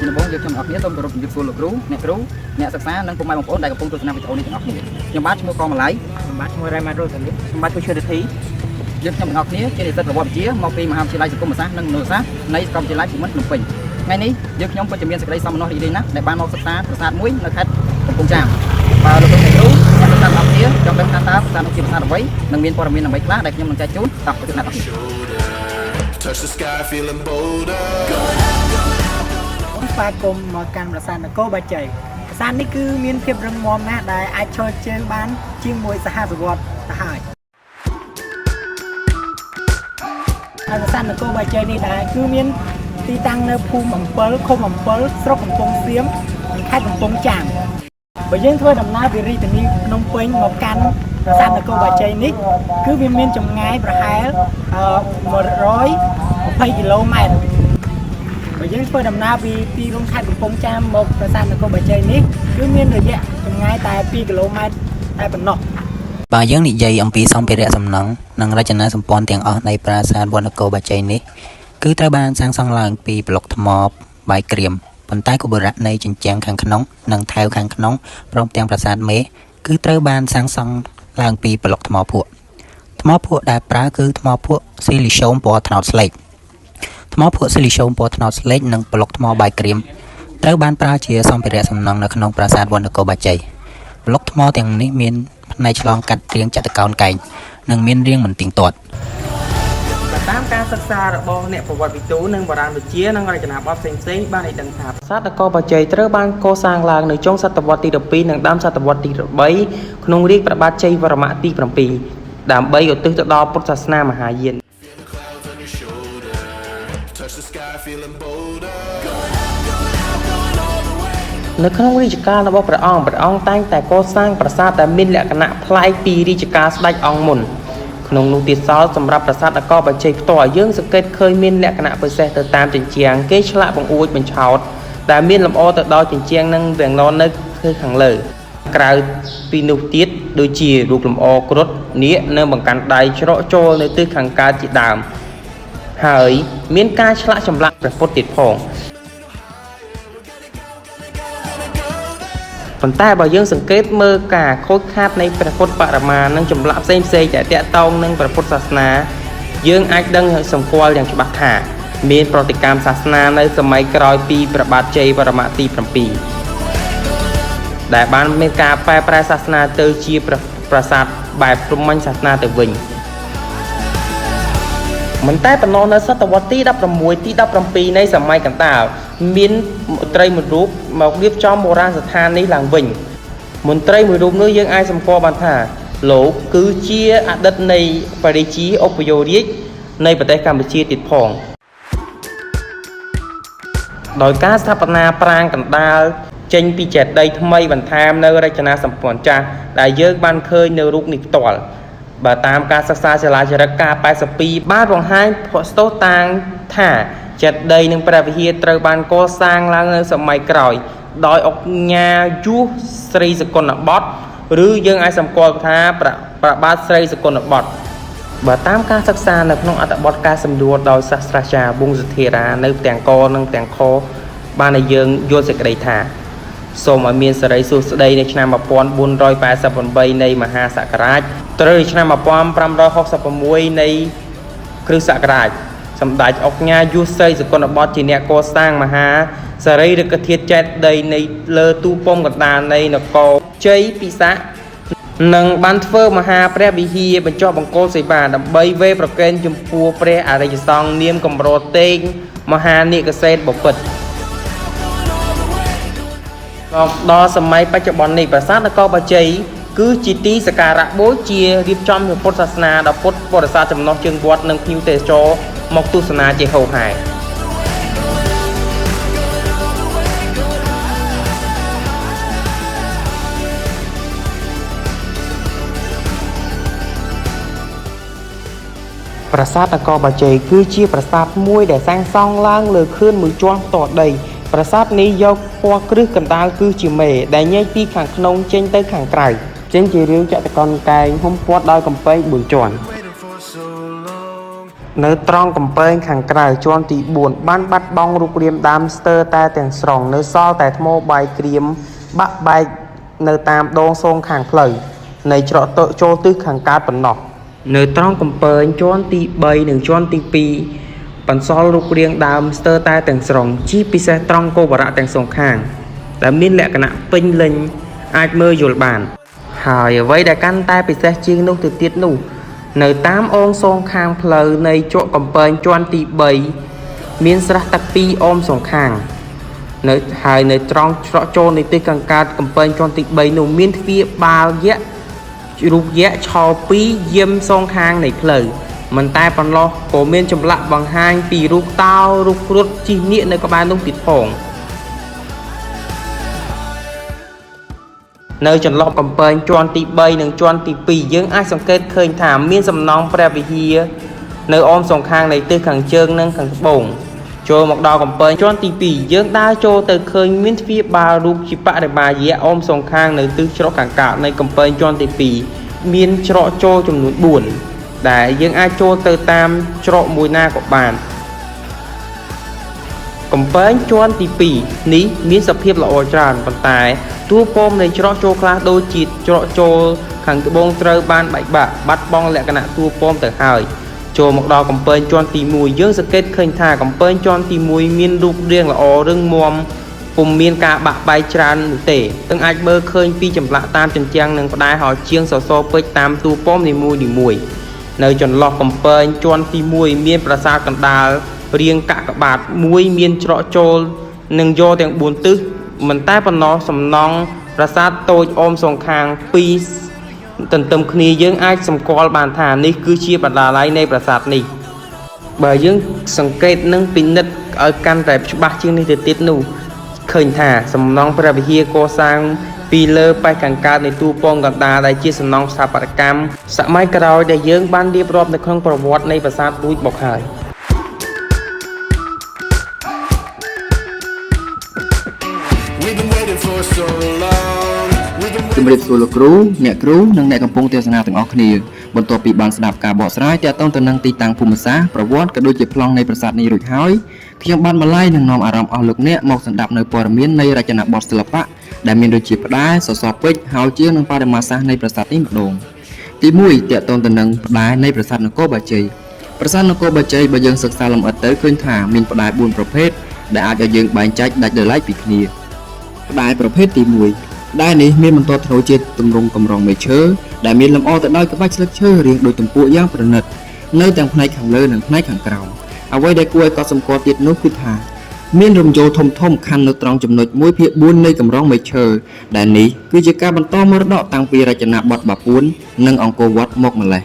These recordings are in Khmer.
ជាដំបូងយើងខ្ញុំអរគ្នាសូមគោរពជំរាបសួរលោកគ្រូអ្នកសិក្សានិងពុកម៉ែបងប្អូនដែលកំពុងទស្សនាវីដេអូនេះទាំងអស់គ្នាខ្ញុំបាទឈ្មោះកមល័យខ្ញុំបាទឈ្មោះរ៉ៃម៉ាត់រូសាលីខ្ញុំបាទឈ្មោះឈឿរិទ្ធីយើងខ្ញុំទាំងអស់គ្នាជានិស្សិតប្រវត្តិវិទ្យាមកពីមហាវិទ្យាល័យសង្គមសាស្ត្រនិងមនុស្សសាស្ត្រនៃសាកលវិទ្យាល័យភូមិន្ទភ្នំពេញថ្ងៃនេះយើងខ្ញុំពិតជាមានសេចក្តីសោមនស្សរីករាយណាស់ដែលបានមកសិក្សាប្រាសាទមួយនៅខេត្តកំពង់ចាមបាទលោកគ្រូអ្នកគ្រូអ្នកសិក្សាទាំងអស់គ្នាចង់ដឹងថាតើប្រាសាទនោះជាប្រាសាទអ្វីនិងមានព័ត៌មានអ្វីខ្លះដែលខ្ញុំនឹងចែកជូនតាមប្រទេសអ្នកទាំងអស់គ្នា Touch the sky, feeling bolder. ស្វាគមន៍មកកាន់ប្រាសាទនគរបាជ័យប្រាសាទនេះគឺមានភាពរឹងមាំណាស់ដែលអាចឈរជើងបានជាមួយសហសវត្សទៅហើយប្រាសាទនគរបាជ័យនេះដែរគឺមានទីតាំងនៅភូមិអំពិលឃុំអំពិលស្រុកកំពង់សៀមខេត្តកំពង់ចាមបើយើងធ្វើដំណើរពីរាជធានីភ្នំពេញមកកាន់ប្រាសាទនគរបាជ័យនេះគឺវាមានចម្ងាយប្រហែល120គីឡូម៉ែត្របើយើងធ្វើដំណើរពីទីក្រុងខេត្តកំពង់ចាមមកប្រាសាទនគរបាជ័យនេះគឺមានរយៈចម្ងាយតែ2គីឡូម៉ែត្រតែប៉ុណ្ណោះបើយើងនិយាយអំពីសម្ភារៈសំណង់និងរចនាសម្ព័ន្ធទាំងអស់នៃប្រាសាទវត្តនគរបាជ័យនេះគឺត្រូវបានសាងសង់ឡើងពីប្លុកថ្មបាយក្រៀមប៉ុន្តែគម្រៈនៃជញ្ជាំងខាងក្នុងនិងថែវខាងក្នុងព្រមទាំងប្រាសាទមេគឺត្រូវបានសាងសង់ឡើងពីប្លុកថ្មភក់ដែលប្រើគឺថ្មភក់ស៊ីលីសូមពណ៌ត្នោតស្លេកថ្មភក់ស៊ីលីសូមពណ៌ត្នោតស្លេកនិងប្លុកថ្មបាយក្រៀមត្រូវបានប្រើជាសម្ភារៈសំណង់នៅក្នុងប្រាសាទវត្តនគរបាជ័យប្លុកថ្មទាំងនេះមានផ្នែកឆ្លងកាត់រាងចតុកោណកែងនិងមានរាងមិនទៀងទាត់តាមការសិក្សារបស់អ្នកប្រវត្តិវិទូនិងបុរាណវិទ្យានិងរចនាបថផ្សេងៗបានឲ្យដឹងថាប្រាសាទនគរបាជ័យត្រូវបានកសាងឡើងនៅចុងសតវត្សទី12និងដើមសតវត្សទី13ក្នុងរាជ្យព្រះបាទជ័យវរ្ម័នទី7ដើម្បីឧទ្ទិសទៅដល់ពុទ្ធសាសនាមហាយាននៅក្នុងរាជការរបស់ព្រះអង្គតែងតែកសាងប្រាសាទដែលមានលក្ខណៈប្លែកពីរាជការស្ដេចអង្គមុនក្នុងនោះទៀតសោតសម្រាប់ប្រាសាទនគរបាជ័យផ្ទាល់យើងសង្កេតឃើញមានលក្ខណៈពិសេសទៅតាមជញ្ជាំងគេឆ្លាក់បង្អួចបញ្ឆោតដែលមានលម្អទៅដល់ជញ្ជាំងនិងវាំងនននៅខាងលើក្រៅពីនោះទៀតដូចជារូបលម្អគ្រុឌនាគនិងបង្កាន់ដៃច្រកចូលនៅទិសខាងកើតជាដើមហើយមានការឆ្លាក់ចម្លាក់ព្រះពុទ្ធទៀតផងប៉ុន្តែបើយើងសង្កេតមើលការខូចខាតនៃព្រះពុទ្ធបរមានិងចម្លាក់ផ្សេងៗដែលតាក់ទងនឹងព្រះពុទ្ធសាសនាយើងអាចដឹងសម្គាល់យ៉ាងច្បាស់ថាមានប្រតិកម្មសាសនានៅសម័យក្រោយពីព្រះបាទជ័យវរ្ម័នទី7ដែលបានមានការប្រែសាសនាទៅជាប្រាសាទបែបព្រហ្មញ្ញសាសនាទៅវិញមិនតែប៉ុណ្ណោះនៅសតវត្សទី16ទី17នៃសម័យកណ្ដាលមានមន្ត្រីមួយរូបមករៀបចំបុរាណស្ថាននេះឡើងវិញមន្ត្រីមួយរូបនោះយើងអាចសម្គាល់បានថាលោកគឺជាអតីតនៃបរិជាឧបយោរាជនៃប្រទេសកម្ពុជាទៀតផងដោយការស្ថាបនាប្រាង្គកណ្ដាលចេញពីចេតិយថ្មីបន្ថែមនៅរចនាសម្ព័ន្ធចាស់ដែលយើងបានឃើញនៅរូបនេះផ្ទាល់បើតាមការសិក្សាសាលាចារឹកការ82បានបង្ហាញផុសស្ទោតាងថាចេតិយនិងព្រះវិហារត្រូវបានកសាងឡើងនៅសម័យក្រោយដោយអង្គញាយុស្រីសកលបុត្រឬយើងអាចសម្គាល់ថាព្រះបាទស្រីសកលបុត្របើតាមការសិក្សានៅក្នុងអត្ថបទការសម្ដួលដោយសាស្ត្រាចារ្យវង្សសធារានៅទាំងកនិងទាំងខបានឲ្យយើងយល់សេចក្តីថាសូមឲ្យមានសិរីសួស្តីនៅឆ្នាំ1488នៃមហាសករាជត្រូវឆ្នាំ1566នៃគ្រិស្តសករាជសម្ដេចអង្គញាយុស្រីសកលបុត្រជាអ្នកកសាងមហាសារីរិកធាតុចេតិយនៃលើទូប៉ុមកណ្ដាលនៃនគរជ័យពិសានិងបានធ្វើមហាព្រះវិហារបញ្ចុះបង្គោលសេវាដើម្បីវេរប្រកេនចំពោះព្រះអរិយសង្ឃនាមកំរោតេងមហានិកសេនបពិតមកដល់សម័យបច្ចុប្បន្ននេះប្រាសាទនគរបាជ័យគឺជាទីសក្ការៈបូជារៀបចំព្រះពុទ្ធសាសនាដល់ពុទ្ធបរិស័ទចំណុះជើងវត្តនិងភ្ញៀវទេសចរមកទស្សនាជាហូរហែប្រាសាទនគរបាជ័យគឺជាប្រាសាទមួយដែលសាងសង់ឡើងលើខឿនមួយជាន់ផ្ទាល់ដីប្រាសាទនេះយកពណ៌គ្រឹះកណ្ដាលគឺជាមេដែលញែកពីខាងក្នុងចេញទៅខាងក្រៅចេញជារាងចតុកោណកែងហ៊ុំព័ទ្ធដោយកំពែង4ជាន់ នៅត្រង់កំពែងខាងក្រៅជាន់ទី4បានបាត់បង់រូបរាងដើមស្ទើរតែទាំងស្រុងនៅសល់តែថ្មបាយក្រៀមបាក់បែកនៅតាមដងសងខាងផ្លូវនៃច្រកចូលទិសខាងកើតប៉ុណ្ណោះនៅត្រង់កំពែងជាន់ទី3និងជាន់ទី2បន្សល់រូបរាងដើមស្ទើរតែទាំងស្រុងជាពិសេសត្រង់គោបរៈទាំងសងខាងដែលមានលក្ខណៈពេញលេញអាចមើលយល់បានហើយអ្វីដែលកាន់តែពិសេសជាងនោះទៅទៀតនោះនៅតាមអងសងខាងផ្លូវនៃជក់កំពែងជាន់ទី3មានស្រះទឹក2អមសងខាងនៅហើយនៅត្រង់ច្រកចូលនៃទិសខាងកើតកំពែងជាន់ទី3នោះមានទ្វារបាល់យក្សរូបយក្សឆោ2យាមសងខាងនៃផ្លូវមិនតែប៉ុណ្ណោះក៏មានចម្លាក់បង្ហាញពីរូបតោរូបគ្រុឌជិះនៀកនៅក្បែរនោះទៀតផងនៅចន្លោះកំពែងជាន់ទី3និងជាន់ទី2យើងអាចសង្កេតឃើញថាមានសំណង់ព្រះវិហារនៅអមសងខាងនៃទិសខាងជើងនិងខាងត្បូងចូលមកដល់កំពែងជាន់ទី2យើងដើរចូលទៅឃើញមានទ្វារបាល់រូបជាបរិមាយៈអមសងខាងនៅទិសច្រកខាងកើតនៃកំពែងជាន់ទី2មានច្រកចូលចំនួន4ដែលយើងអាចចូលទៅតាមច្រកមួយណាក៏បានកំពែងជាន់ទី2នេះមានសភាពល្អច្រើនប៉ុន្តែតួប៉មនៃច្រកចូលខ្លះដូចជាច្រកចូលខាងត្បូងត្រូវបានបែកបាក់បាត់បង់លក្ខណៈតួប៉មទៅហើយចូលមកដល់កំពែងជាន់ទី1យើងសង្កេតឃើញថាកំពែងជាន់ទី1មានរូបរាងល្អរឹងមាំពុំមានការបាក់បែកច្រើននោះទេទាំងអាចមើលឃើញពីចម្លាក់តាមជញ្ជាំងនិងផ្តែរហោជាងសសរពេជ្រតាមតួប៉មនីមួយៗនៅចន្លោះកំពែងជាន់ទី1មានប្រាសាទកណ្ដាលរាងកាកបាទមួយមានច្រកចូលនិងយកទាំង4ទិសមិនតែប៉ុណ្ណោះសំណង់ប្រាសាទតូចអមសងខាង2ទន្ទឹមគ្នាយើងអាចសម្គាល់បានថានេះគឺជាបណ្ណាល័យនៃប្រាសាទនេះបើយើងសង្កេតនិងពិនិត្យឲ្យកាន់តែច្បាស់ជាងនេះទៅទៀតនោះឃើញថាសំណង់ព្រះវិហារកសាងពីលើប៉ែកខាងកើតនៃតួប៉មកណ្ដាលដែលជាសំណង់ស្ថាបត្យកម្មសម័យក្រោយដែលយើងបានរៀបរាប់នៅក្នុងប្រវត្តិនៃប្រាសាទរួចមកហើយជំរាបសួរលោកគ្រូអ្នកគ្រូនិងអ្នកកំពុងទស្សនាទាំងអស់គ្នាបន្ទាប់ពីបានស្ដាប់ការបកស្រាយទាក់ទងទៅនឹងទីតាំងភូមិសាស្ត្រប្រវត្តិក៏ដូចជាប្លង់នៃប្រាសាទនេះរួចហើយខ្ញុំបានបន្លាយនឹងនាំអារម្មណ៍អស់លោកអ្នកមកស្ដាប់នៅព័ត៌មាននៃរចនាបថសិល្បៈដែលមានដូចជាផ្តែរសសរពេជ្រហើយជានឹងបរិមាសាស្ត្រនៃប្រាសាទនេះម្ដងទី1ទាក់ទងទៅនឹងផ្តែរនៃប្រាសាទនគរបាជ័យប្រាសាទនគរបាជ័យបើយើងសិក្សាលម្អិតទៅឃើញថាមានផ្តែរ4ប្រភេទដែលអាចឲ្យយើងបែងចែកដាច់ដោយឡែកពីគ្នាផ្តែរប្រភេទទី1ដែលនេះមានបន្ទាត់ធ្នូជាទម្រង់កម្រងមេឈើដែលមានលម្អទៅដោយក្បាច់ស្លឹកឈើរាងដូចទំពក់យ៉ាងប្រណិតនៅទាំងផ្នែកខាងលើនិងផ្នែកខាងក្រោមអ្វីដែលគួរឲ្យកត់សម្គាល់ទៀតនោះគឺថាមានរំយោលធំខណ្ឌនៅត្រង់ចំណុច1/4នៃកម្រងមេឈើដែលនេះគឺជាការបន្តមរតកតាំងពីរចនាបថបាពួននិងអង្គរវត្តមកម្លេះ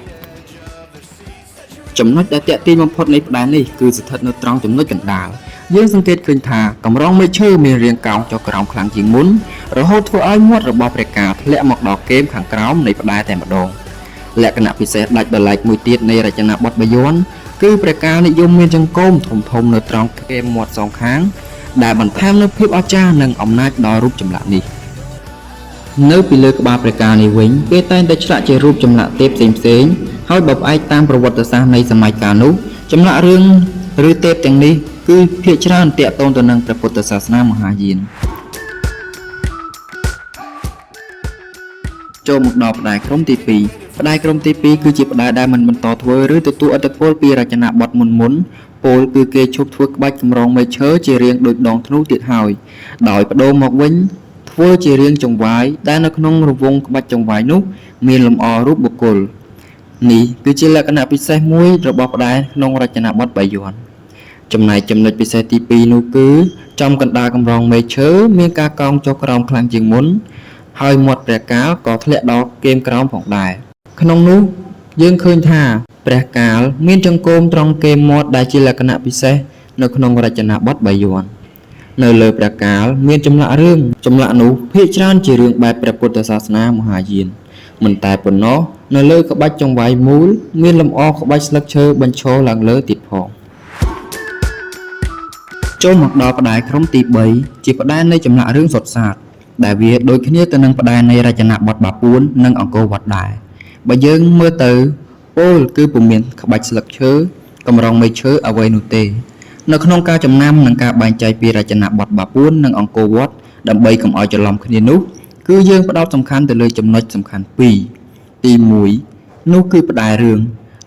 ចំណុចដែលទាក់ទាញបំផុតនៃផ្តែរនេះគឺស្ថិតនៅត្រង់ចំណុចកណ្ដាលយើងសង្កេតឃើញថាកម្រងមេឈើមានរាងកោងចុះក្រោមខ្លាំងជាងមុនរហូតធ្វើឲ្យមាត់របស់ព្រះកាធ្លាក់មកដល់គែមខាងក្រោមនៃផ្តែរតែម្ដងលក្ខណៈពិសេសដាច់ដោយឡែកមួយទៀតនៃរចនាបថបាយ័នគឺព្រះកានិយមមានចង្កូមធំនៅត្រង់គែមមាត់សងខាងដែលបន្ថែមនូវភាពអស្ចារ្យនិងអំណាចដល់រូបចម្លាក់នេះនៅពីលើក្បាលព្រះកានេះវិញគេតែងតែឆ្លាក់ជារូបចម្លាក់ទេពផ្សេងៗហើយបើផ្អែកតាមប្រវត្តិសាស្ត្រនៃសម័យកាលនោះចម្លាក់រឿងឬទេពទាំងនេះគឺភាគច្រើនទាក់ទងទៅនឹងព្រះពុទ្ធសាសនាមហាយានចូលមកដល់ផ្តែរក្រុមទី2ផ្តែរក្រុមទី2គឺជាផ្តែរដែលមិនបន្តធ្វើឬទទួលឥទ្ធិពលពីរចនាបថមុនពោលគឺគេឈប់ធ្វើក្បាច់កម្រងមេឈើជារាងដូចដងធ្នូទៀតហើយដោយបដូរមកវិញធ្វើជារាងចង្វាយដែលនៅក្នុងរង្វង់ក្បាច់ចង្វាយនោះមានលម្អរូបបុគ្គលនេះគឺជាលក្ខណៈពិសេសមួយរបស់ផ្តែរក្នុងរចនាបថបាយ័នចំណែកចំណុចពិសេសទី2នោះគឺចំកណ្ដាលកម្រងមេឈើមានការកោងចុះក្រោមខ្លាំងជាងមុនហើយមាត់ព្រះកាលក៏ធ្លាក់ដល់គែមក្រោមផងដែរក្នុងនោះយើងឃើញថាព្រះកាលមានចង្កូមត្រង់គែមមាត់ដែលជាលក្ខណៈពិសេសនៅក្នុងរចនាបថបាយ័ននៅលើព្រះកាលមានចម្លាក់រឿងចម្លាក់នោះភាគច្រើនជារឿងបែបព្រះពុទ្ធសាសនាមហាយានមិនតែប៉ុណ្ណោះនៅលើក្បាច់ចង្វាយមូលមានលម្អក្បាច់ស្លឹកឈើបញ្ឈរឡើងលើទៀតផងចូលមកដល់ផ្តែរក្រុមទី3ជាផ្តែរនៃចម្លាក់រឿងសុទ្ធសាធដែលវាដូចគ្នាទៅនឹងផ្តែរនៃរចនាបថបាពួននិងអង្គរវត្តដែរបើយើងមើលទៅពោលគឺពុំមានក្បាច់ស្លឹកឈើ កម្រងមេឈើអ្វីនោះទេនៅក្នុងការចំណាំនិងការបែងចែកពីរចនាបថបាពួននិងអង្គរវត្តដើម្បីកុំឲ្យច្រឡំគ្នានោះគឺយើងផ្ដោតសំខាន់ទៅលើចំណុចសំខាន់ពីរទី1នោះគឺផ្តែររឿង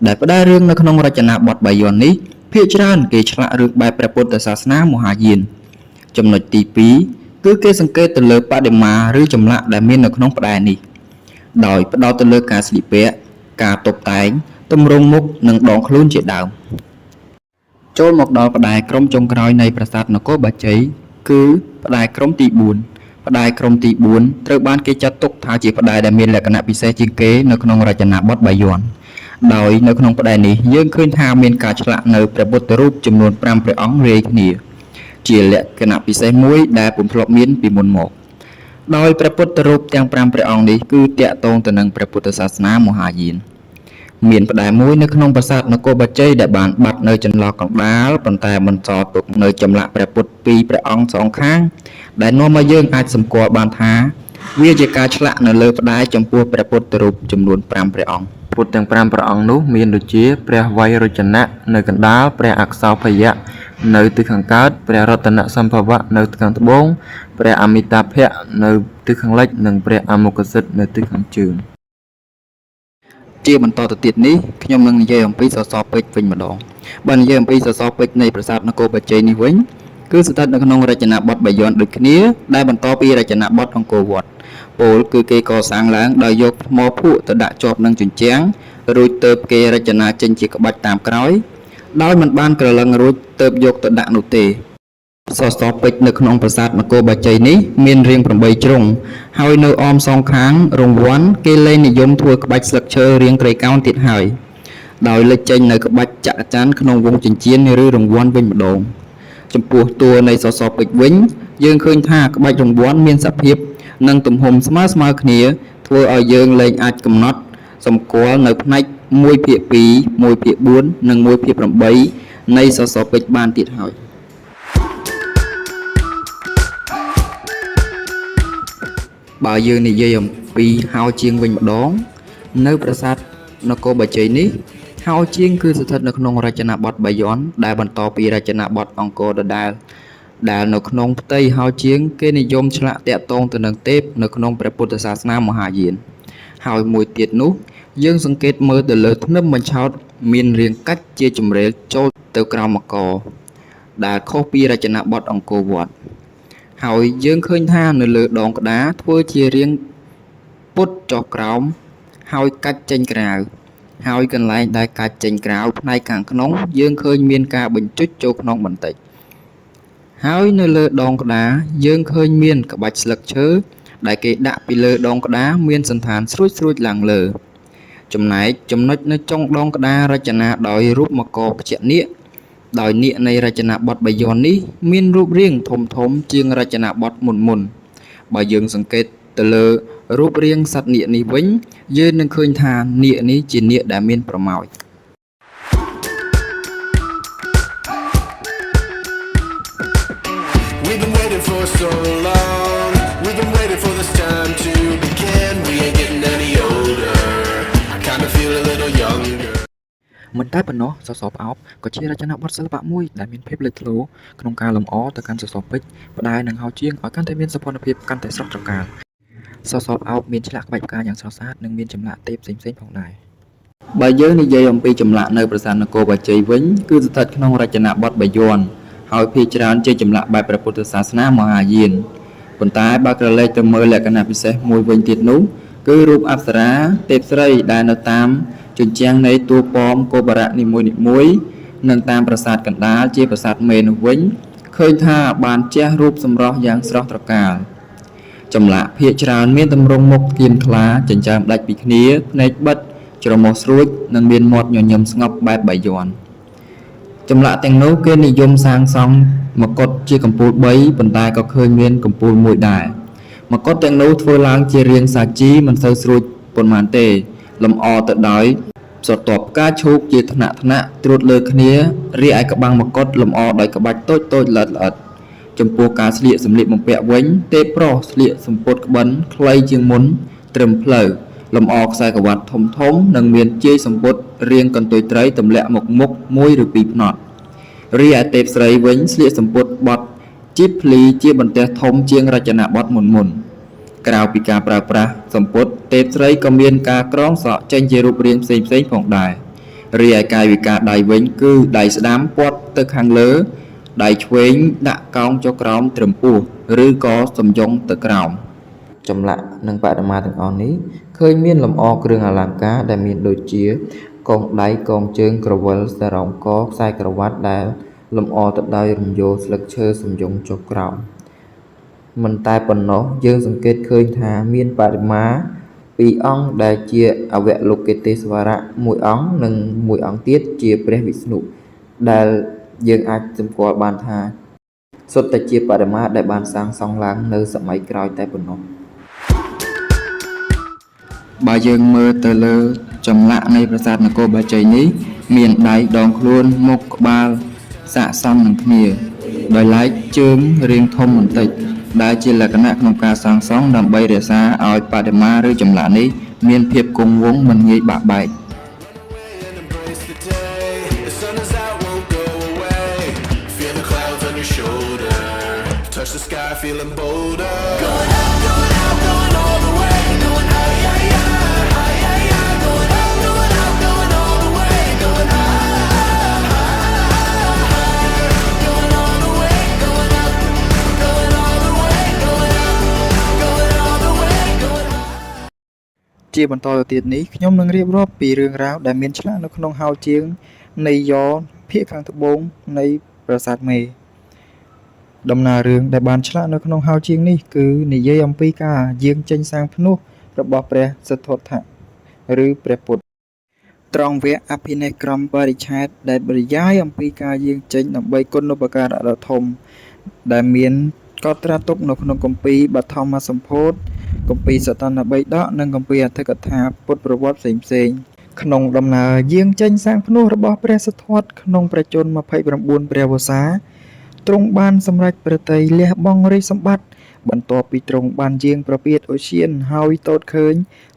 ដែលផ្តែររឿងនៅក្នុងរចនាបថបាយ័ននេះភាគច្រើនគេឆ្លាក់រឿងបែបព្រះពុទ្ធសាសនាមហាយានចំណុចទី2គឺគេសង្កេតទៅលើបដិមាឬចម្លាក់ដែលមាននៅក្នុងផ្តែរនេះដោយផ្ដោតទៅលើការស្លៀកពាក់ការតុបតែងទម្រង់មុខនិងដងខ្លួនជាដើមចូលមកដល់ផ្តែរក្រុមចុងក្រោយនៃប្រាសាទនគរបាជ័យគឺផ្តែរក្រុមទី4ផ្តែរក្រុមទី4ត្រូវបានគេចាត់ទុកថាជាផ្តែរដែលមានលក្ខណៈពិសេសជាងគេនៅក្នុងរចនាបថបាយ័នដោយនៅក្នុងផ្តែរនេះយើងឃើញថាមានការឆ្លាក់នៅព្រះពុទ្ធរូបចំនួន5ព្រះអង្គរាយគ្នាជាលក្ខណៈពិសេសមួយដែលពុំធ្លាប់មានពីមុនមកដោយព្រះពុទ្ធរូបទាំង5ព្រះអង្គនេះគឺតាក់ទងទៅនឹងព្រះពុទ្ធសាសនាមហាយានមានផ្តែរមួយនៅក្នុងប្រាសាទនគរបាជ័យដែលបានបាត់នៅចន្លោះកណ្ដាលប៉ុន្តែបន្តទុកនៅចម្លាក់ព្រះពុទ្ធពីរព្រះអង្គសងខាងដែលនាំឲ្យយើងអាចសម្គាល់បានថាវាជាការឆ្លាក់នៅលើផ្តែរចំពោះព្រះពុទ្ធរូបចំនួន5ព្រះអង្គពុទ្ធទាំង5ព្រះអង្គនោះមានដូចជាព្រះវៃរចនៈនៅកណ្ដាលព្រះអក្សោភយៈនៅទិសខាងកើតព្រះរតនសម្ភវៈនៅទិសខាងត្បូងព្រះអមិតាភៈនៅទិសខាងលិចនិងព្រះអមុគសិទ្ធនៅទិសខាងជើងជាបន្តទៅទៀតនេះខ្ញុំនឹងនិយាយអំពីសសរពេជ្រវិញម្ដងបើនិយាយអំពីសសរពេជ្រនៃប្រាសាទនគរបាជ័យនេះវិញគឺស្ថិតនៅក្នុងរចនាបថបាយ័នដូចគ្នាដែលបន្តពីរចនាបថអង្គរវត្តពោលគឺគេកសាងឡើងដោយយកថ្មភក់ទៅដាក់ជាប់នឹងជញ្ជាំងរួចទើបគេរចនាចេញជាក្បាច់តាមក្រោយដោយមិនបានក្រឡឹងរួចទើបយកទៅដាក់នោះទេសសរពេជ្រនៅក្នុងប្រាសាទនគរបាជ័យនេះមានរាង8ជ្រុងហើយនៅអមសងខាងរង្វាន់គេលែងនិយមធ្វើក្បាច់ស្លឹកឈើរាងត្រីកោណទៀតហើយដោយលេចចេញនៅក្បាច់ចក្រច័ន្ទក្នុងវងចិញ្ចៀនឬរង្វាន់វិញម្ដងចំពោះតួនៃសសរពេជ្រវិញយើងឃើញថាក្បាច់រង្វាន់មានសភាពនិងទំហំស្មើៗគ្នាធ្វើឲ្យយើងលែងអាចកំណត់សម្គាល់នៅផ្នែក1/2 1/4 និង1/8នៃសសរពេជ្របានទៀតហើយបើយើងនិយាយអំពីហោជាងវិញម្ដងនៅប្រាសាទនគរបាជ័យនេះហោជាងគឺស្ថិតនៅក្នុងរចនាបថបាយ័នដែលបន្តពីរចនាបថអង្គរដដែលដែលនៅក្នុងផ្ទៃហោជាងគេនិយមឆ្លាក់តាក់ទងទៅនឹងទេពនៅក្នុងព្រះពុទ្ធសាសនាមហាយានហើយមួយទៀតនោះយើងសង្កេតមើលទៅលើធ្នឹមបញ្ឆោតមានរាងកាច់ជាជម្រេលចូលទៅក្រោមមកដែលខុសពីរចនាបថអង្គរវត្តហើយយើងឃើញថានៅលើដងក្តារធ្វើជារាងពុតចុះក្រោមហើយកាច់ចេញក្រៅហើយកន្លែងដែលកាច់ចេញក្រៅផ្នែកខាងក្នុងយើងឃើញមានការបញ្ចុចចូលក្នុងបន្តិចហើយនៅលើដងក្តារយើងឃើញមានក្បាច់ស្លឹកឈើដែលគេដាក់ពីលើដងក្តារមានសន្តានស្រួចៗឡើងលើចំណែកចំណុចនៅចុងដងក្តាររចនាដោយរូបមកខ្ជានាគដោយនាគនៃរចនាបថបាយ័ននេះមានរូបរាងធំជាងរចនាបថមុនបើយើងសង្កេតទៅលើរូបរាងសត្វនាគនេះវិញយើងនឹងឃើញថានាគនេះជានាគដែលមានប្រមោចWe've been waiting for so long. We've been waiting for this time to begin. We ain't getting any older. I kinda feel a little younger. មិនតែប៉ុណ្ណោះសសរផ្អោបក៏ជារចនាបថសិល្បៈមួយដែលមានភាពលេចធ្លោក្នុងការលម្អទៅកាន់សសរពេជ្រផ្តែរនិងហោជាងឲ្យកាន់តែមានសោភ័ណភាពកាន់តែស្រស់ត្រកាលសសរផ្អោបមានឆ្លាក់ក្បាច់ផ្កាយ៉ាងស្រស់ស្អាតនិងមានចម្លាក់ទេពផ្សេងៗផងដែរបើយើងនិយាយអំពីចម្លាក់នៅប្រាសាទនគរបាជ័យវិញគឺស្ថិតក្នុងរចនាបថបាយ័នហើយភាគច្រើនជាចម្លាក់បែបព្រះពុទ្ធសាសនាមហាយានប៉ុន្តែបើក្រឡេកទៅមើលលក្ខណៈពិសេសមួយវិញទៀតនោះគឺរូបអប្សរាទេពស្រីដែលនៅតាមជញ្ជាំងនៃតួប៉មកុបរៈនីមួយៗនិងតាមប្រាសាទកណ្ដាលជាប្រាសាទមេនោះវិញឃើញថាបានជះរូបសម្រស់យ៉ាងស្រស់ត្រកាលចម្លាក់ភាគច្រើនមានទម្រង់មុខគៀនខ្លាចិញ្ចើមដាច់ពីគ្នាភ្នែកបិទច្រមុះស្រួចនិងមានមាត់ញញឹមស្ងប់បែបបាយ័នចម្លាក់ទាំងនោះគេនិយមសាងសង់មកុដជាកំពូល3ប៉ុន្តែក៏ឃើញមានកំពូលមួយដែរមកុដទាំងនោះធ្វើឡើងជារាងសាជីមិនសូវស្រួចប៉ុន្មានទេលម្អទៅដោយស្រទាប់ផ្កាឈូកជាថ្នាក់ត្រួតលើគ្នារីឯក្បាំងមកុដលម្អដោយក្បាច់តូចល្អិតចំពោះការស្លៀកសម្លៀកបំពាក់វិញទេពប្រុសស្លៀកសំពត់ក្បិនខ្លីជាងមុនត្រឹមភ្លៅលម្អខ្សែក្រវ៉ាត់ធំនិងមានជាយសំពត់ រាងកន្ទុយត្រីទម្លាក់មុខមួយឬពីរផ្នត់រីឯទេពស្រីវិញស្លៀកសំពត់បត់ជីបភ្លីជាបន្ទះធំជាងរចនាបថមុនក្រៅពីការប្រើប្រាស់សំពត់ទេពស្រីក៏មានការក្រងសក់ចេញជារូបរាងផ្សេងៗផងដែររីឯកាយវិការដៃវិញគឺដៃស្ដាំព័ទ្ធទៅខាងលើដៃឆ្វេងដាក់កោងចុះក្រោមត្រឹមពោះឬក៏សំយងទៅក្រោមចម្លាក់និងបដិមាទាំងអស់នេះឃើញមានលម្អគ្រឿងអលង្ការដែលមានដូចជាកងដៃកងជើងក្រវិលសារ៉ោមកខ្សែក្រវ៉ាត់ដែលលម្អទៅដោយរំយោលស្លឹកឈើសំយងចុះក្រោមមិនតែប៉ុណ្ណោះយើងសង្កេតឃើញថាមានបដិមាពីរអង្គដែលជាអវលោកេទេសវរៈមួយអង្គនិងមួយអង្គទៀតជាព្រះវិស្ណុដែលយើងអាចសម្គាល់បានថាសុទ្ធតែជាបដិមាដែលបានសាងសង់ឡើងនៅសម័យក្រោយតែប៉ុណ្ណោះបើយើងមើលទៅលើចម្លាក់នៃប្រាសាទនគរបាជ័យនេះមានដៃដងខ្លួនមុខក្បាលស័ក្តិសមនឹងគ្នាដោយឡែកជើងរាងធំបន្តិចដែលជាលក្ខណៈក្នុងការសាងសង់ដើម្បីរក្សាឲ្យបដិមាឬចម្លាក់នេះមានភាពគង់វង្សមិនងាយបាក់បែក Embrace the day. The sun is out, won't go away. Feel the clouds on your shoulder. Touch the sky, feeling bolder. Going up, going up, going all the way. Going high, high, high, high, high, high. Going up, going up, going all the way. Going high, high, high. Going all the way, going up, going all the way, going up, going all the way, going high. ជាបន្តទៅទៀតនេះខ្ញុំនឹងរៀបរាប់ពីរឿងរ៉ាវដែលមានឆ្លាក់នៅក្នុងហោជាងនៃយ៉រភាគខាងត្បូងនៃប្រាសាទមេដំណើររឿងដែលបានឆ្លាក់នៅក្នុងហោជាងនេះគឺនិយាយអំពីការយាងចេញសាងភ្នោះរបស់ព្រះសិទ្ធត្ថៈឬព្រះពុទ្ធត្រង់វគ្គអភិនិក្រមបរិច្ឆេទដែលបរិយាយអំពីការយាងចេញដើម្បីគុណូបការៈដ៏ធំដែលមានកត់ត្រាទុកនៅក្នុងគម្ពីរបឋមសម្ពោធគម្ពីរសតនបិដកនិងគម្ពីរអដ្ឋកថាពុទ្ធប្រវត្តិផ្សេងៗក្នុងដំណើរយាងចេញសាងភ្នោះរបស់ព្រះសិទ្ធត្ថក្នុងព្រះជន្ម29ព្រះវស្សាទ្រង់បានសម្រេចប្រតិយលះបង់រាជសម្បត្តិបន្ទាប់ពីទ្រង់បានយាងប្រពាតឧឈានហើយទតឃើញ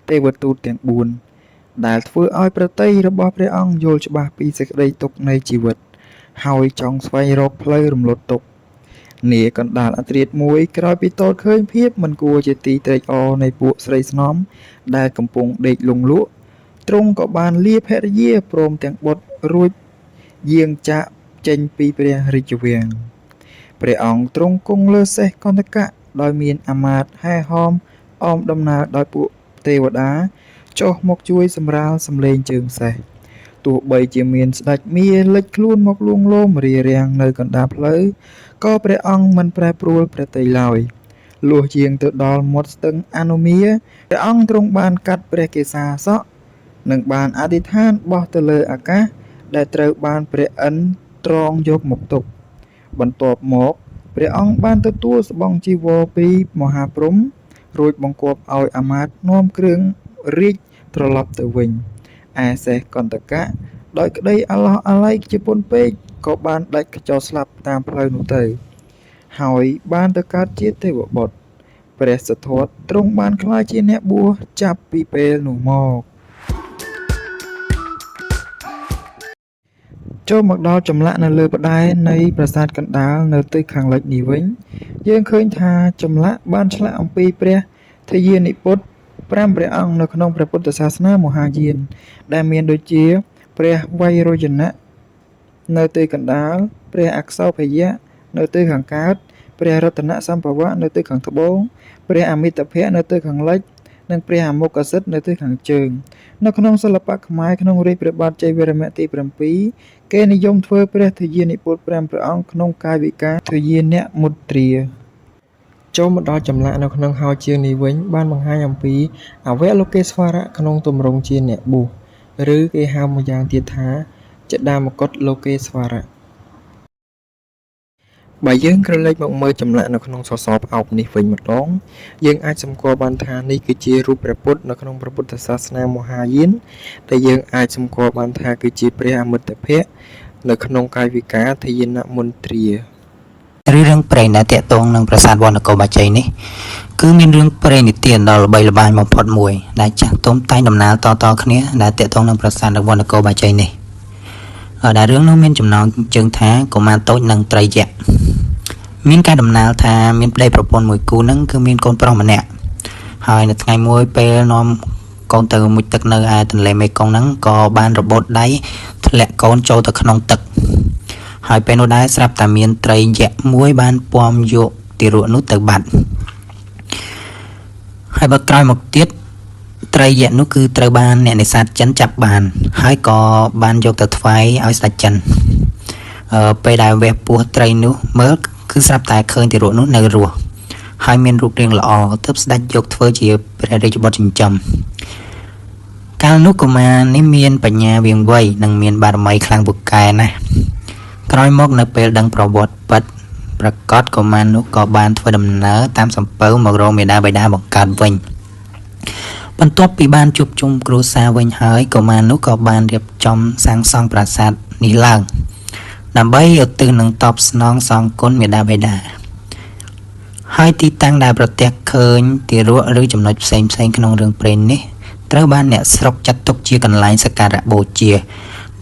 ទេវទូតទាំង4ដែលធ្វើឲ្យប្រតិយរបស់ព្រះអង្គយល់ច្បាស់ពីសេចក្តីទុក្ខនៃជីវិតហើយចង់ស្វែងរកផ្លូវរំលត់ទុក្ខនាកណ្ដាលអធ្រាត្រមួយក្រោយពីទតឃើញភាពមិនគួរជាទីត្រេកអរនៃពួកស្រីស្នំដែលកំពុងដេកលង់លក់ទ្រង់ក៏បានលាភរិយាព្រមទាំងបុត្ររួចយាងចាកចេញពីព្រះរាជវាំងព្រះអង្គទ្រង់គង់លើសេះកន្តកៈដោយមានអាមាត្យហែហោមអមដំណើរដោយពួកទេវតាចុះមកជួយសម្រាលសម្លេងជើងសេះទោះបីជាមានស្ដេចមារលេចខ្លួនមកលួងលោមរារាំងនៅកណ្ដាលផ្លូវក៏ព្រះអង្គមិនប្រែប្រួលប្រតិយឡើយលុះយាងទៅដល់មាត់ស្ទឹងអនុមាព្រះអង្គទ្រង់បានកាត់ព្រះកេសាសក់និងបានអធិដ្ឋានបោះទៅលើអាកាសដែលត្រូវបានព្រះឥន្ទត្រងយកមកទុកបន្ទាប់មកព្រះអង្គបានទទួលស្បង់ជីវរពីមហាព្រហ្មរួចបង្គាប់ឲ្យអាមាត្យនាំគ្រឿងរាជត្រឡប់ទៅវិញឯសេះកន្តកៈដោយក្តីអាឡោះអាល័យជាពន់ពេកក៏បានដាច់ខ្យល់ស្លាប់តាមផ្លូវនោះទៅហើយបានទៅកើតជាទេវបុត្រព្រះសិទ្ធត្ថទ្រង់បានក្លាយជាអ្នកបួសចាប់ពីពេលនោះមកចូលមកដល់ចម្លាក់នៅលើផ្តែរនៃប្រាសាទកណ្ដាលនៅទិសខាងលិចនេះវិញយើងឃើញថាចម្លាក់បានឆ្លាក់អំពីព្រះទយានិពុទ្ធ5ព្រះអង្គនៅក្នុងព្រះពុទ្ធសាសនាមហាយានដែលមានដូចជាព្រះវៃរយណៈនៅទិសកណ្ដាលព្រះអក្សោភយៈនៅទិសខាងកើតព្រះរតនសម្ភវៈនៅទិសខាងត្បូងព្រះអមិតភៈនៅទិសខាងលិចនិងព្រះអមុកសិទ្ធនៅទិសខាងជើងនៅក្នុងសិល្បៈខ្មែរក្នុងរាជ្យព្រះបាទជ័យវរ្ម័នទី7គេនិយមធ្វើព្រះទយានិពុទ្ធ5ព្រះអង្គក្នុងកាយវិការទយានមុទ្រាចូលមកដល់ចម្លាក់នៅក្នុងហោជាងនេះវិញបានបង្ហាញអំពីអវលោកេស្វរៈក្នុងទម្រង់ជាអ្នកបួសឬគេហៅមួយយ៉ាងទៀតថាចដាមកុដលោកេស្វរៈបើយើងក្រឡេកមកមើលចម្លាក់នៅក្នុងសសរផ្អោបនេះវិញម្ដងយើងអាចសម្គាល់បានថានេះគឺជារូបព្រះពុទ្ធនៅក្នុងព្រះពុទ្ធសាសនាមហាយានដែលយើងអាចសម្គាល់បានថាគឺជាព្រះអមិតភៈនៅក្នុងកាយវិការទយានមន្ទ្រា រឿងព្រេងដែលតាក់ទងនឹងប្រាសាទវណ្ណកោបាជ័យនេះ គឺមានរឿងព្រេងនិទានដ៏ល្បីល្បាញបំផុតមួយដែលចាស់ទុំតែងដំណើរតៗគ្នាដែលទាក់ទងនឹងប្រាសាទនៅវណ្ណនគរបាជ័យនេះដែលរឿងនោះមានចំណងជើងថាកុមារតូចនិងត្រីយក្សមានការដំណើរថាមានប្តីប្រពន្ធមួយគូនឹងគឺមានកូនប្រុសម្នាក់ហើយនៅថ្ងៃមួយពេលនាំកូនទៅមុជទឹកនៅឯទន្លេមេគង្គហ្នឹងក៏បានរបូតដៃធ្លាក់កូនចូលទៅក្នុងទឹកហើយពេលនោះដែរស្រាប់តែមានត្រីយក្សមួយបានពំយកទារកនោះទៅបាត់ហើយបើក្រោយមកទៀតត្រីយក្សនោះគឺត្រូវបានអ្នកនេសាទចិនចាប់បានហើយក៏បានយកទៅថ្វាយឲ្យស្ដេចចិនពេលដែលវះពោះត្រីនោះមើលគឺស្រាប់តែឃើញទារកនោះនៅរស់ហើយមានរូបរាងល្អទើបស្ដេចយកធ្វើជាព្រះរាជបុត្រចិញ្ចឹមកាលនោះកុមារនេះមានបញ្ញាវាងវៃនិងមានបារមីខ្លាំងពូកែណាស់ក្រោយមកនៅពេលដឹងប្រវត្តិពិតប្រកាសកុមារនោះក៏បានធ្វើដំណើរតាមសំពៅមករកមេដាបិតាបង្កើតវិញបន្ទាប់ពីបានជួបជុំគ្រួសារវិញហើយកុមារនោះក៏បានរៀបចំសាងសង់ប្រាសាទនេះឡើងដើម្បីឧទ្ទិសនឹងតបស្នងសងគុណមេដាបិតាហើយទីតាំងដែលប្រទះឃើញទារកឬចំណុចផ្សេងៗក្នុងរឿងព្រេងនេះត្រូវបានអ្នកស្រុកចាត់ទុកជាកន្លែងសក្ការៈបូជា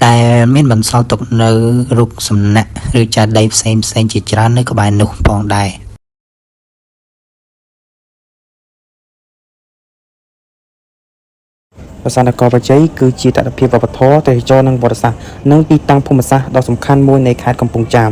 តែមានបន្សល់ទុកនៅរូបសំណាកឬចាដីផ្សេងៗជាច្រើននៅក្បែរនោះផងដែរប្រាសាទនគរបាជ័យគឺជាទិដ្ឋភាពវប្បធម៌ទេសចរនិងប្រវត្តិសាស្ត្រនិងទីតាំងភូមិសាស្ត្រដ៏សំខាន់មួយនៃខេត្តកំពង់ចាម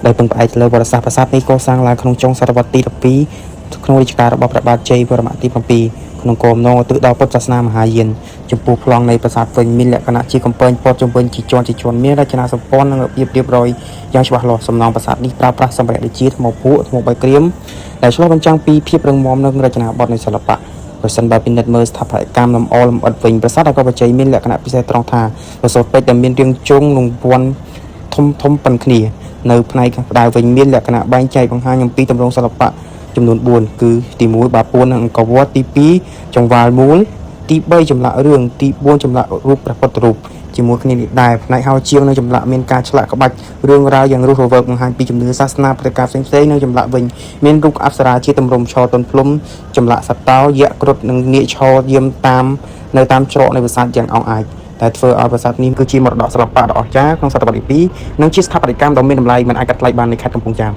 ដែលពឹងផ្អែកលើវត្តសាស្ត្រប្រាសាទនេះកសាងឡើងក្នុងចុងសតវត្សទី12ក្នុងរជ្ជកាលរបស់ព្រះបាទជ័យវរ្ម័នទី7ក្នុងគោលបំណងឧទ្ទិសដល់ពុទ្ធសាសនាមហាយានចំពោះប្លង់នៃប្រាសាទវិញមានលក្ខណៈជាកំពែងព័ទ្ធជុំវិញជាជាន់មានរចនាសម្ព័ន្ធនិងរបៀបរៀបរយយ៉ាងច្បាស់លាស់សំណង់ប្រាសាទនេះប្រើប្រាស់សម្ភារៈដូចជាថ្មភក់ថ្មបាយក្រៀមដែលឆ្លុះបញ្ចាំងពីភាពរឹងមាំនិងរចនាបថនៃសិល្បៈប្រសិនបើពិនិត្យមើលស្ថាបត្យកម្មលម្អលម្អិតវិញប្រាសាទនគរបាជ័យមានលក្ខណៈពិសេសត្រង់ថាប្រាសាទពេជ្រដែលមានរាងជុងនិងវ័នធំប៉ុនគ្នានៅផ្នែកខាងក្តៅវិញមានលក្ខណៈបែងចែកបង្ហាញអំពីទម្រង់សិល្បៈចំនួន4គឺទី1បាពួននិងអង្គរវត្តទី2ចង្វាលមូលទី3ចម្លាក់រឿងទី4ចម្លាក់រូបព្រះពុទ្ធរូបជាមួយគ្នានេះដែរផ្នែកហោជាងនិងចម្លាក់មានការឆ្លាក់ក្បាច់រឿងរ៉ាវយ៉ាងរស់រវើកបង្ហាញពីជំនឿសាសនាព្រឹត្តិការណ៍ផ្សេងៗនិងចម្លាក់វិញមានរូបអប្សរាជាទម្រង់ឈរទន់ភ្លុំចម្លាក់សត្វតោយក្សគ្រុឌនិងនាគឈរយាមតាមនៅតាមច្រកនៃប្រាសាទយ៉ាងអង់អាចតែធ្វើឲ្យប្រាសាទនេះគឺជាមរតកសិល្បៈដ៏អស្ចារ្យក្នុងសតវត្សទី2និងជាស្ថាបត្យកម្មដ៏មានតម្លៃមិនអាចកាត់ថ្លៃបាននៃខេត្តកំពង់ចាម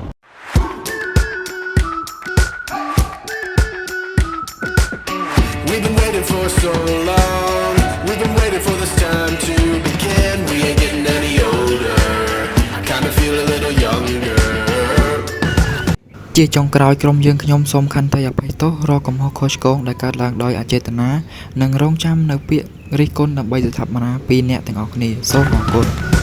We've been waiting for so long. We've been waiting for this time to begin. We ain't getting any older. I kinda feel a little younger. ជាចុងក្រោយក្រុមយើងខ្ញុំសូមខន្តីអភ័យទោសរកកំហុសខុសឆ្គងដែលកើតឡើងដោយអចេតនានិងរងចាំនៅពាក្យរិះគន់ដើម្បីស្ថាបនាពីអ្នកទាំងអស់គ្នាសូមអរគុណ